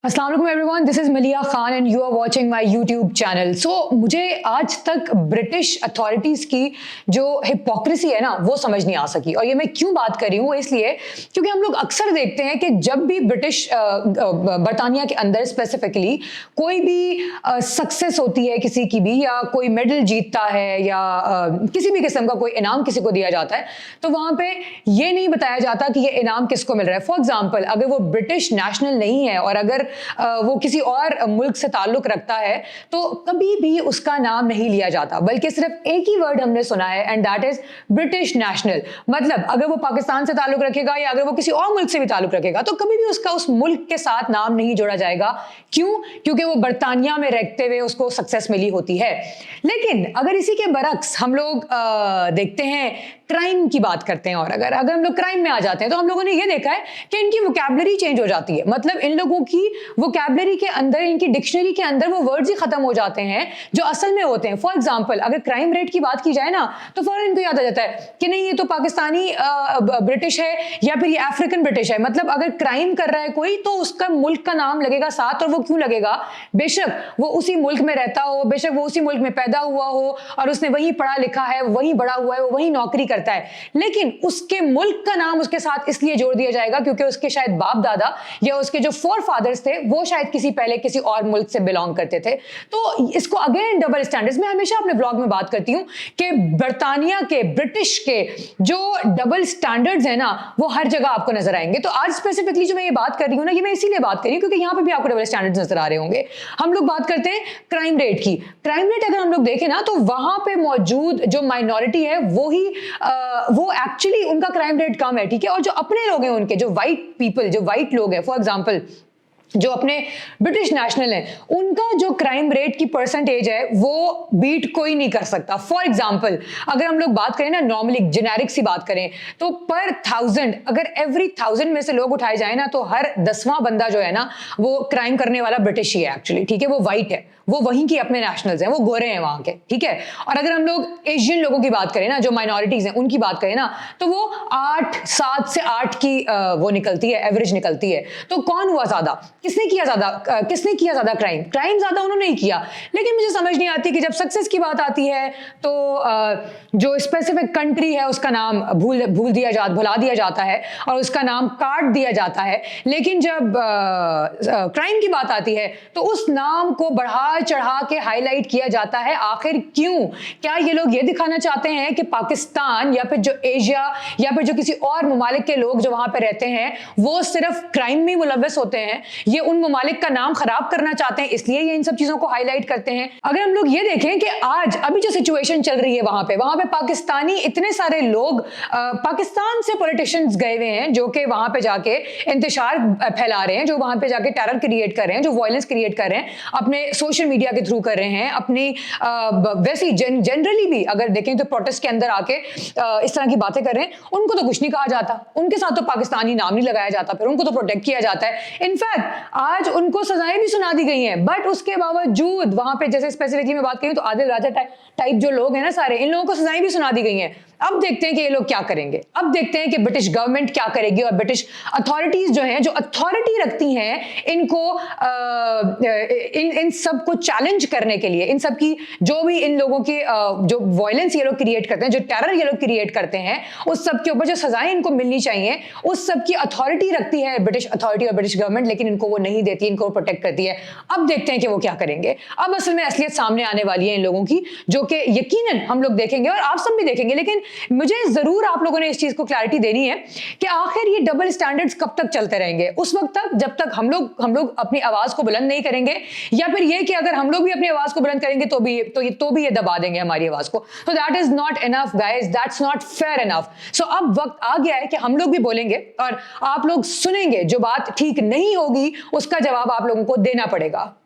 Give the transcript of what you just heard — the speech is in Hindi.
अस्सलाम वालेकुम everyone, this is Maliya Khan and you are watching my YouTube channel. मुझे आज तक ब्रिटिश अथॉरिटीज़ की जो हिपोक्रेसी है ना वो समझ नहीं आ सकी। और ये मैं क्यों बात कर रही हूँ, इसलिए क्योंकि हम लोग अक्सर देखते हैं कि जब भी ब्रिटिश बरतानिया के अंदर स्पेसिफिकली कोई भी सक्सेस होती है किसी की भी, या कोई मेडल जीतता है, या किसी भी किस्म का कोई इनाम किसी को दिया जाता है, तो वहाँ पे ये नहीं बताया जाता कि ये इनाम किसको मिल रहा है। फॉर एग्जाम्पल, अगर वो ब्रिटिश नेशनल नहीं है और अगर वो किसी और मुल्क से ताल्लुक रखता है तो कभी भी उसका नाम नहीं लिया जाता, बल्कि सिर्फ एक ही वर्ड हमने सुना है and that is British national. मतलब अगर वो पाकिस्तान से ताल्लुक रखेगा या अगर वो किसी और मुल्क से भी ताल्लुक रखेगा तो कभी भी उसका उस मुल्क के साथ नाम नहीं जोड़ा जाएगा। क्यों? क्योंकि वो बरतानिया में रहते हुए उसको सक्सेस मिली होती है। लेकिन अगर इसी के बरक्स हम लोग देखते हैं, क्राइम की बात करते हैं, और अगर हम लोग क्राइम में आ जाते हैं तो हम लोगों ने ये देखा है कि इनकी वोकैबुलरी चेंज हो जाती है। मतलब इन लोगों की वोकैबुलरी के अंदर, इनकी डिक्शनरी के अंदर वो वर्ड्स ही खत्म हो जाते हैं जो असल में होते हैं। फॉर एग्जांपल, अगर क्राइम रेट की बात की जाए ना तो फौरन इनको याद आ जाता है कि नहीं, ये तो पाकिस्तानी ब्रिटिश है या फिर ये अफ्रीकन ब्रिटिश है। मतलब अगर क्राइम कर रहा है कोई तो उसका मुल्क का नाम लगेगा साथ। और वो क्यों लगेगा? बेशक वो उसी मुल्क में रहता हो, बेशक वो उसी मुल्क में पैदा हुआ हो और उसने वहीं पढ़ा लिखा है, वहीं बड़ा हुआ है, वो वहीं नौकरी करता है, लेकिन उसके मुल्क का नाम उसके साथ इसलिए जोड़ दिया जाएगा क्योंकि उसके शायद बाप दादा या उसके जो फोर फादर्स थे वो शायद किसी और मुल्क से बिलोंग करते थे। तो इसको अगेन डबल स्टैंडर्ड्स, मैं हमेशा अपने ब्लॉग में बात करती हूं कि बरतानिया के, ब्रिटिश के जो डबल स्टैंडर्ड्स है ना वो हर जगह आपको नजर आएंगे। तो आज स्पेसिफिकली जो मैं ये बात कर रही हूं ना, ये मैं इसीलिए बात कर रही हूं क्योंकि यहां पे भी आपको डबल स्टैंडर्ड्स नजर आ रहे होंगे। हम लोग बात करते हैं क्राइम रेट की। क्राइम रेट अगर हम लोग देखें ना तो वहां पे मौजूद जो माइनॉरिटी है वो एक्चुअली उनका क्राइम रेट कम है, ठीक है। और जो अपने लोग हैं उनके, जो वाइट पीपल, जो वाइट लोग हैं, फॉर एग्जांपल जो अपने ब्रिटिश नेशनल हैं, उनका जो क्राइम रेट की परसेंटेज है वो बीट कोई नहीं कर सकता। फॉर एग्जांपल, अगर हम लोग बात करें ना, नॉर्मली जेनेरिक सी बात करें तो पर 1000, अगर एवरी 1000 में से लोग उठाए जाए ना तो हर 10वां बंदा जो है ना वो क्राइम करने वाला ब्रिटिश ही है एक्चुअली, ठीक है। वो वाइट है, वो वहीं की अपने नेशनल्स हैं, वो गोरे हैं वहां के, ठीक है। और अगर हम लोग एशियन लोगों की बात करें ना, जो माइनॉरिटीज हैं उनकी बात करें ना, तो वो 7 से 8 की वो निकलती है, एवरेज निकलती है। तो कौन हुआ ज्यादा? किसने किया ज्यादा क्राइम ज्यादा उन्होंने ही किया। लेकिन मुझे समझ नहीं आती कि जब सक्सेस की बात आती है तो जो स्पेसिफिक कंट्री है उसका नाम भुला दिया जाता है और उसका नाम काट दिया जाता है। लेकिन जब क्राइम की बात आती है तो उस नाम को बढ़ा चढ़ा के हाईलाइट किया जाता है। आखिर क्यों? क्या ये लोग ये दिखाना चाहते हैं कि पाकिस्तान या फिर जो एशिया या फिर जो किसी और ममालिक के लोग जो वहां पे रहते हैं वो सिर्फ क्राइम में मुलव्वस होते हैं? ये उन ममालिक का नाम खराब करना चाहते हैं, इसलिए ये इन सब चीजों को हाईलाइट करते हैं। अगर हम लोग ये देखें कि आज अभी जो सिचुएशन चल रही है वहां पे पाकिस्तानी इतने सारे लोग पाकिस्तान से पॉलिटिशियंस गए हुए हैं जो कि वहां पे जाके इंतशार फैला रहे हैं, जो वहां पे जाके टेरर क्रिएट कर रहे हैं, जो वायलेंस क्रिएट कर रहे हैं, अपने सोशल मीडिया के थ्रू कर रहे हैं, अपनी वैसी जनरली भी अगर देखें तो प्रोटेस्ट के अंदर आके इस तरह की बातें कर रहे हैं। उनको तो कुछ नहीं कहा जाता, उनके साथ तो पाकिस्तानी नाम नहीं लगाया जाता, फिर उनको तो प्रोटेक्ट किया जाता है। इनफैक्ट आज उनको सजाएं भी सुना दी गई हैं, बट उसके बावजूद वहां पे, जैसे स्पेसिफिकली मैं बात करूं तो आदिल राजा टाइप जो लोग हैं ना सारे, इन लोगों को सजाएं भी सुना दी गई हैं। अब देखते हैं कि ये लोग क्या करेंगे, अब देखते हैं कि ब्रिटिश गवर्नमेंट क्या करेगी और ब्रिटिश अथॉरिटीज जो हैं, जो अथॉरिटी रखती हैं इनको इन सब को चैलेंज करने के लिए, इन सब की जो भी इन लोगों की जो वायलेंस ये लोग क्रिएट करते हैं, जो टेरर ये लोग क्रिएट करते हैं, उस सब के ऊपर जो सजाएं इनको मिलनी चाहिए, उस सब की अथॉरिटी रखती है ब्रिटिश अथॉरिटी और ब्रिटिश गवर्नमेंट, लेकिन इनको वो नहीं देती, इनको प्रोटेक्ट करती है। अब देखते हैं कि वो क्या करेंगे। अब असल में असलियत सामने आने वाली है इन लोगों की, जो कि यकीनन हम लोग देखेंगे और आप सब भी देखेंगे। लेकिन मुझे जरूर आप लोगों ने इस चीज को क्लैरिटी देनी है कि आखिर ये डबल स्टैंडर्ड्स कब तक चलते रहेंगे? उस वक्त तक जब तक हम लोग अपनी आवाज को बुलंद नहीं करेंगे, या फिर ये कि अगर हम लोग भी अपनी आवाज को बुलंद करेंगे तो भी ये दबा देंगे हमारी आवाज को। So that is not enough guys, that's not fair enough। So अब वक्त आ गया है कि हम लोग भी बोलेंगे और आप लोग सुनेंगे। जो बात ठीक नहीं होगी उसका जवाब आप लोगों को देना पड़ेगा।